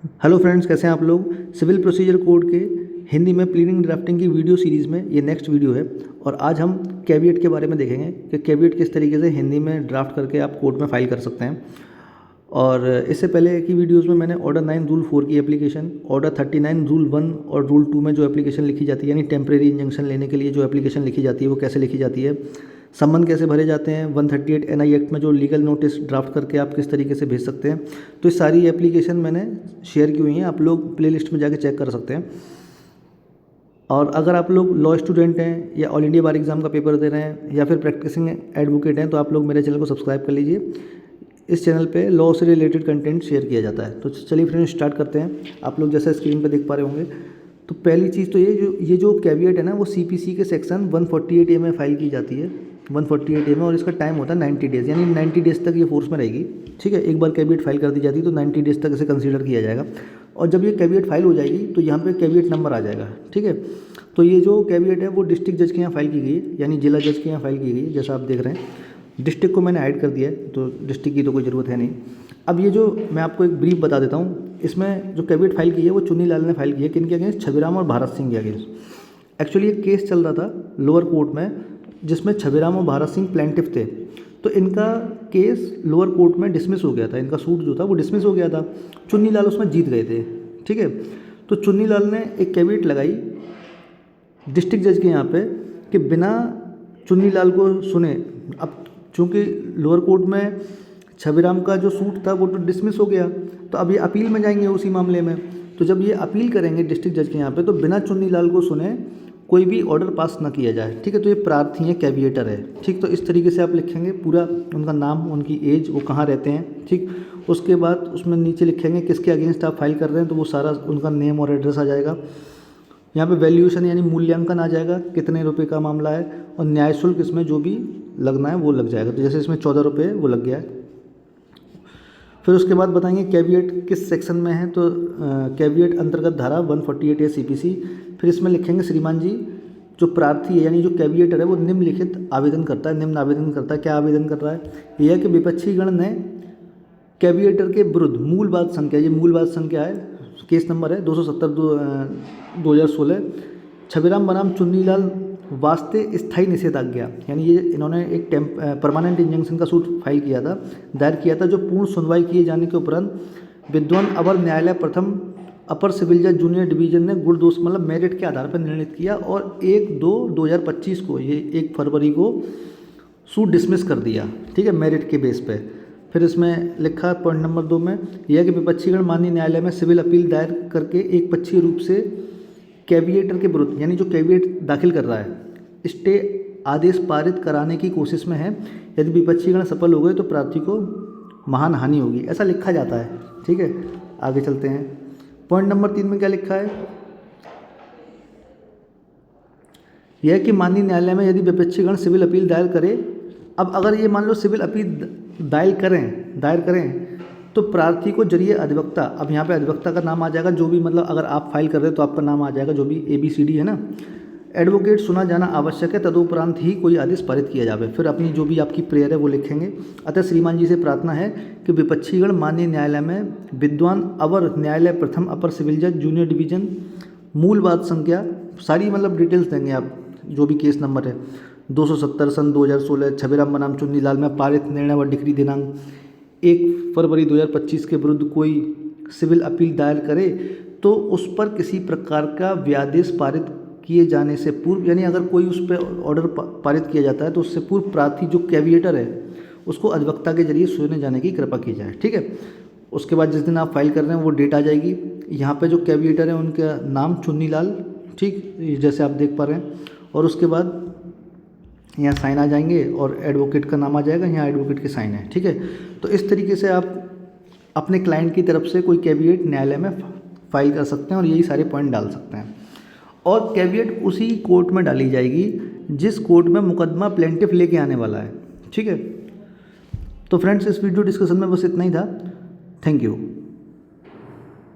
Hello friends, कैसे हैं आप लोग। सिविल प्रोसीजर कोड के हिंदी में प्लीडिंग ड्राफ्टिंग की वीडियो सीरीज़ में ये नेक्स्ट वीडियो है और आज हम कैविएट के बारे में देखेंगे कि कैविएट किस तरीके से हिंदी में ड्राफ्ट करके आप कोर्ट में फाइल कर सकते हैं। और इससे पहले की वीडियोज़ में मैंने ऑर्डर 9 रूल 4 की एप्लीकेशन, ऑर्डर 39 रूल 1 और रूल 2 में जो एप्लीकेशन लिखी जाती है यानी टेम्प्रेरी इंजंक्शन लेने के लिए जो एप्लीकेशन लिखी जाती है वो कैसे लिखी जाती है, सम्मन कैसे भरे जाते हैं, 138 NI एक्ट में जो लीगल नोटिस ड्राफ्ट करके आप किस तरीके से भेज सकते हैं। तो ये सारी एप्लीकेशन मैंने शेयर की हुई हैं, आप लोग प्लेलिस्ट में जाके चेक कर सकते हैं। और अगर आप लोग लॉ स्टूडेंट हैं या ऑल इंडिया बार एग्ज़ाम का पेपर दे रहे हैं या फिर प्रैक्टिसिंग एडवोकेट हैं तो आप लोग मेरे चैनल को सब्सक्राइब कर लीजिए। इस चैनल पे लॉ से रिलेटेड कंटेंट शेयर किया जाता है। तो चलिए फ्रेंड्स स्टार्ट करते हैं। आप लोग जैसा स्क्रीन पे देख पा रहे होंगे तो पहली चीज़ तो ये जो कैविएट है ना वो CPC के सेक्शन 148A में फाइल की जाती है, 148A में, और इसका टाइम होता है 90 डेज़, यानी 90 डेज़ तक ये फोर्स में रहेगी। ठीक है, एक बार कैविएट फाइल कर दी जाती है तो 90 डेज़ तक इसे कंसीडर किया जाएगा। और जब ये कैविएट फाइल हो जाएगी तो यहाँ पे कैविएट नंबर आ जाएगा। ठीक है, तो ये जो कैविएट है वो डिस्ट्रिक्ट जज के यहाँ फाइल की गई है, यानी जिला जज के यहाँ फाइल की गई है। जैसा आप देख रहे हैं डिस्ट्रिक्ट को मैंने ऐड कर दिया है तो डिस्ट्रिक्ट की तो कोई ज़रूरत है नहीं। अब ये जो मैं आपको एक ब्रीफ बता देता हूँ, इसमें जो कैविएट फाइल की है वो चुन्नी लाल ने फाइल की है। किन के अगेंस्ट? छबीराम और भारत सिंह के अगेंस्ट। एक्चुअली ये केस चल रहा था लोअर कोर्ट में जिसमें छबीराम और भारत सिंह प्लेंटिफ थे। तो इनका केस लोअर कोर्ट में डिसमिस हो गया था, इनका सूट जो था वो डिसमिस हो गया था। चुन्नी लाल उसमें जीत गए थे। ठीक है, तो चुन्नी लाल ने एक कैविएट लगाई डिस्ट्रिक्ट जज के यहाँ पे कि बिना चुन्नी लाल को सुने, अब चूँकि लोअर कोर्ट में छबीराम का जो सूट था वो तो डिसमिस हो गया, तो अब ये अपील में जाएंगे उसी मामले में। तो जब ये अपील करेंगे डिस्ट्रिक्ट जज के यहाँ पे तो बिना चुन्नी लाल को सुने कोई भी ऑर्डर पास ना किया जाए। ठीक है, तो ये प्रार्थी है, कैविएटर है। ठीक, तो इस तरीके से आप लिखेंगे पूरा उनका नाम, उनकी एज, वो कहाँ रहते हैं। ठीक, उसके बाद उसमें नीचे लिखेंगे किसके अगेंस्ट आप फाइल कर रहे हैं, तो वो सारा उनका नेम और एड्रेस आ जाएगा। यहाँ पे वैल्यूएशन यानी मूल्यांकन आ जाएगा, कितने रुपए का मामला है, और न्याय शुल्क इसमें जो भी लगना है वो लग जाएगा। तो जैसे इसमें 14 रुपये वो लग गया है। फिर उसके बाद बताएंगे कैविएट किस सेक्शन में है, तो कैविएट अंतर्गत धारा 148A CPC। फिर इसमें लिखेंगे श्रीमान जी जो प्रार्थी है यानी जो कैविएटर है वो निम्नलिखित आवेदन करता है। निम्न आवेदन करता है, क्या आवेदन कर रहा है? यह है कि विपक्षी गण ने कैविएटर के विरुद्ध मूल बात संख्या, ये मूल बात संख्या है, केस नंबर है 270/2016, छबीराम बनाम चुन्नीलाल वास्ते स्थायी निषेधाज्ञा, यानी ये इन्होंने एक परमानेंट इंजंक्शन का सूट फाइल किया था, दायर किया था, जो पूर्ण सुनवाई किए जाने के उपरांत विद्वान अवर न्यायालय प्रथम अपर सिविल जज जूनियर डिवीजन ने गुण दोष मतलब मेरिट के आधार पर निर्णित किया और 1/2/2025 को, ये 1 फरवरी को सूट डिसमिस कर दिया। ठीक है, मेरिट के बेस पे। फिर इसमें लिखा पॉइंट नंबर 2 में यह कि विपक्षीगण माननीय न्यायालय में सिविल अपील दायर करके एक पक्षीय रूप से कैविएटर के विरुद्ध, यानी जो कैविएट दाखिल कर रहा है, स्टे आदेश पारित कराने की कोशिश में है। यदि विपक्षीगण सफल हो गए तो प्रार्थी को महान हानि होगी, ऐसा लिखा जाता है। ठीक है, आगे चलते हैं। पॉइंट नंबर 3 में क्या लिखा है? यह कि माननीय न्यायालय में यदि विपक्षीगण सिविल अपील दायर करे, अब अगर ये मान लो सिविल अपील दायर करें तो प्रार्थी को जरिए अधिवक्ता, अब यहाँ पे अधिवक्ता का नाम आ जाएगा, जो भी मतलब अगर आप फाइल कर रहे हो तो आपका नाम आ जाएगा, जो भी ABCD है ना, एडवोकेट सुना जाना आवश्यक है, तदुपरांत ही कोई आदेश पारित किया जाए। फिर अपनी जो भी आपकी प्रेयर है वो लिखेंगे। अतः श्रीमान जी से प्रार्थना है कि विपक्षीगण माननीय न्यायालय में विद्वान अवर न्यायालय प्रथम अपर सिविल जज जूनियर डिवीजन, मूल बात संख्या, सारी मतलब डिटेल्स देंगे आप, जो भी केस नंबर है 270 सन 2016, छबीराम बनाम चुन्नी लाल में पारित निर्णय व डिक्री दिनांक 1 फरवरी 2025 के विरुद्ध कोई सिविल अपील दायर करे तो उस पर किसी प्रकार का व्यादेश पारित किए जाने से पूर्व, यानी अगर कोई उस पर ऑर्डर पारित किया जाता है तो उससे पूर्व प्रार्थी जो कैविएटर है उसको अधिवक्ता के जरिए सुने जाने की कृपा की जाए। ठीक है, उसके बाद जिस दिन आप फाइल कर रहे हैं वो डेट आ जाएगी। यहाँ पे जो कैविएटर है उनका नाम चुन्नी लाल, ठीक जैसे आप देख पा रहे हैं, और उसके बाद यहाँ साइन आ जाएंगे और एडवोकेट का नाम आ जाएगा, यहाँ एडवोकेट के साइन है। ठीक है, तो इस तरीके से आप अपने क्लाइंट की तरफ से कोई कैविएट न्यायालय में फाइल कर सकते हैं और यही सारे पॉइंट डाल सकते हैं। और कैविएट उसी कोर्ट में डाली जाएगी जिस कोर्ट में मुकदमा प्लेंटिफ लेके आने वाला है। ठीक है, तो फ्रेंड्स इस वीडियो डिस्कशन में बस इतना ही था। Thank you.